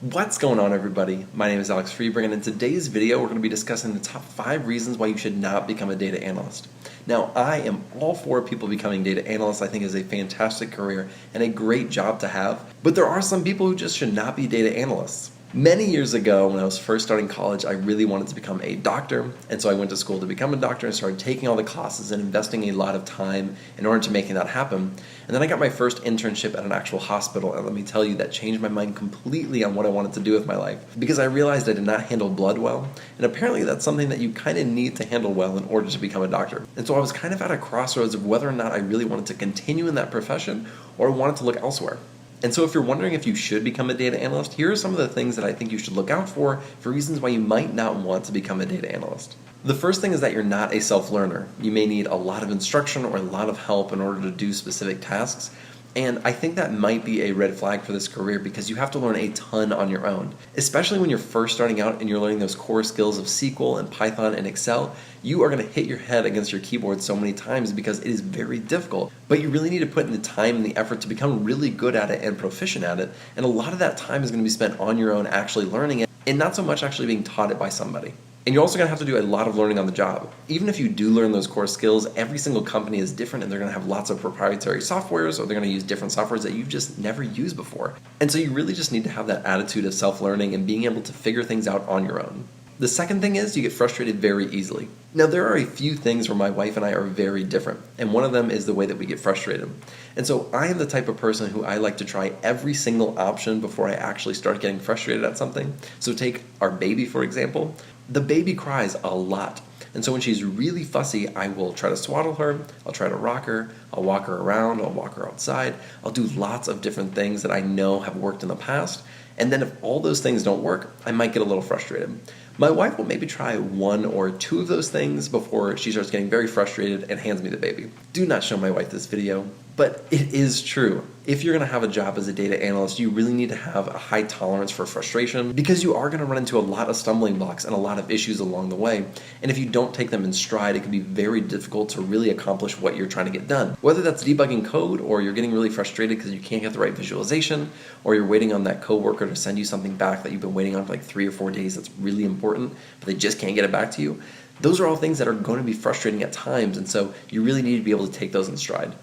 What's going on, everybody? My name is Alex Freeberg, and in today's video we're going to be discussing the top 5 reasons why you should not become a data analyst. Now, I am all for people becoming data analysts. I think is a fantastic career and a great job to have, but there are some people who just should not be data analysts. Many years ago, when I was first starting college, I really wanted to become a doctor, and so I went to school to become a doctor and started taking all the classes and investing a lot of time in order to making that happen. And then I got my first internship at an actual hospital, and let me tell you, that changed my mind completely on what I wanted to do with my life, because I realized I did not handle blood well, and apparently that's something that you kind of need to handle well in order to become a doctor. And so I was kind of at a crossroads of whether or not I really wanted to continue in that profession or wanted to look elsewhere. And so if you're wondering if you should become a data analyst, here are some of the things that I think you should look out for reasons why you might not want to become a data analyst. The first thing is that you're not a self-learner. You may need a lot of instruction or a lot of help in order to do specific tasks. And I think that might be a red flag for this career because you have to learn a ton on your own. Especially when you're first starting out and you're learning those core skills of SQL and Python and Excel, you are going to hit your head against your keyboard so many times because it is very difficult. But you really need to put in the time and the effort to become really good at it and proficient at it. And a lot of that time is going to be spent on your own actually learning it and not so much actually being taught it by somebody. And you're also going to have to do a lot of learning on the job. Even if you do learn those core skills, every single company is different and they're going to have lots of proprietary softwares, or they're going to use different softwares that you've just never used before. And so you really just need to have that attitude of self-learning and being able to figure things out on your own. The second thing is you get frustrated very easily. Now, there are a few things where my wife and I are very different, and one of them is the way that we get frustrated. And so I am the type of person who I like to try every single option before I actually start getting frustrated at something. So take our baby, for example. The baby cries a lot. And so when she's really fussy, I will try to swaddle her, I'll try to rock her, I'll walk her around, I'll walk her outside, I'll do lots of different things that I know have worked in the past. And then if all those things don't work, I might get a little frustrated. My wife will maybe try 1 or 2 of those things before she starts getting very frustrated and hands me the baby. Do not show my wife this video, but it is true. If you're going to have a job as a data analyst, you really need to have a high tolerance for frustration because you are going to run into a lot of stumbling blocks and a lot of issues along the way. And if you don't take them in stride, it can be very difficult to really accomplish what you're trying to get done. Whether that's debugging code, or you're getting really frustrated because you can't get the right visualization, or you're waiting on that coworker to send you something back that you've been waiting on for like 3 or 4 days that's really important, but they just can't get it back to you. Those are all things that are going to be frustrating at times, and so you really need to be able to take those in stride.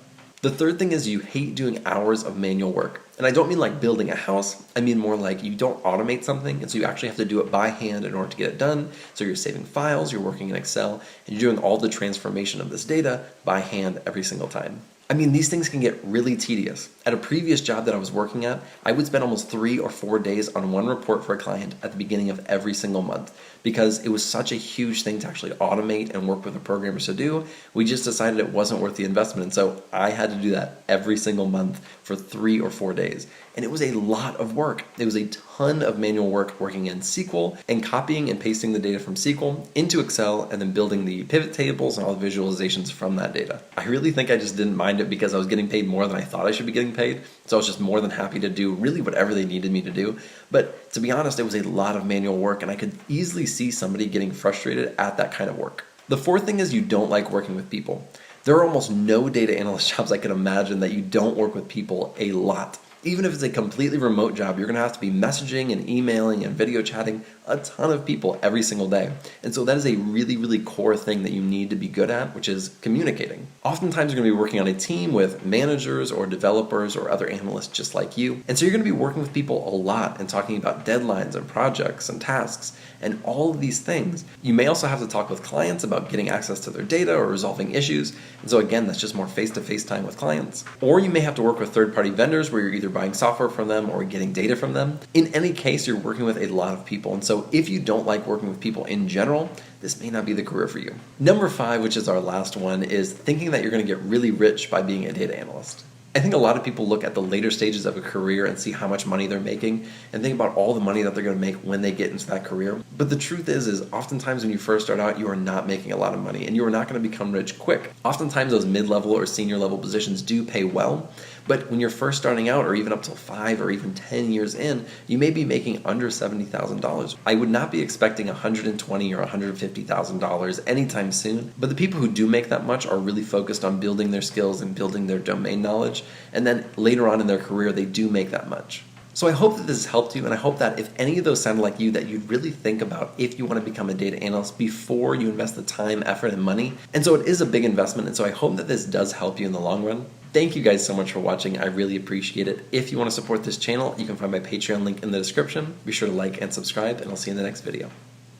The third thing is you hate doing hours of manual work. And I don't mean like building a house, I mean more like you don't automate something, and so you actually have to do it by hand in order to get it done. So you're saving files, you're working in Excel, and you're doing all the transformation of this data by hand every single time. I mean, these things can get really tedious. At a previous job that I was working at, I would spend almost 3 or 4 days on one report for a client at the beginning of every single month because it was such a huge thing to actually automate and work with the programmers to do. We just decided it wasn't worth the investment, and so I had to do that every single month for 3 or 4 days. And it was a lot of work. It was a ton of manual work working in SQL and copying and pasting the data from SQL into Excel and then building the pivot tables and all the visualizations from that data. I really think I just didn't mind it because I was getting paid more than I thought I should be getting paid. So I was just more than happy to do really whatever they needed me to do. But to be honest, it was a lot of manual work, and I could easily see somebody getting frustrated at that kind of work. The fourth thing is you don't like working with people. There are almost no data analyst jobs I can imagine that you don't work with people a lot. Even if it's a completely remote job, you're going to have to be messaging and emailing and video chatting a ton of people every single day. And so that is a really, really core thing that you need to be good at, which is communicating. Oftentimes you're going to be working on a team with managers or developers or other analysts just like you. And so you're going to be working with people a lot and talking about deadlines and projects and tasks and all of these things. You may also have to talk with clients about getting access to their data or resolving issues. And so again, that's just more face-to-face time with clients. Or you may have to work with third-party vendors where you're either buying software from them or getting data from them. In any case, you're working with a lot of people. And so if you don't like working with people in general, this may not be the career for you. Number 5, which is our last one, is thinking that you're going to get really rich by being a data analyst. I think a lot of people look at the later stages of a career and see how much money they're making and think about all the money that they're going to make when they get into that career. But the truth is oftentimes when you first start out, you are not making a lot of money and you are not going to become rich quick. Oftentimes those mid-level or senior level positions do pay well, but when you're first starting out or even up till 5 or even 10 years in, you may be making under $70,000. I would not be expecting $120,000 or $150,000 anytime soon, but the people who do make that much are really focused on building their skills and building their domain knowledge. And then later on in their career, they do make that much. So I hope that this has helped you, and I hope that if any of those sounded like you, that you'd really think about if you want to become a data analyst before you invest the time, effort, and money. And so it is a big investment, and so I hope that this does help you in the long run. Thank you guys so much for watching. I really appreciate it. If you want to support this channel, you can find my Patreon link in the description. Be sure to like and subscribe, and I'll see you in the next video.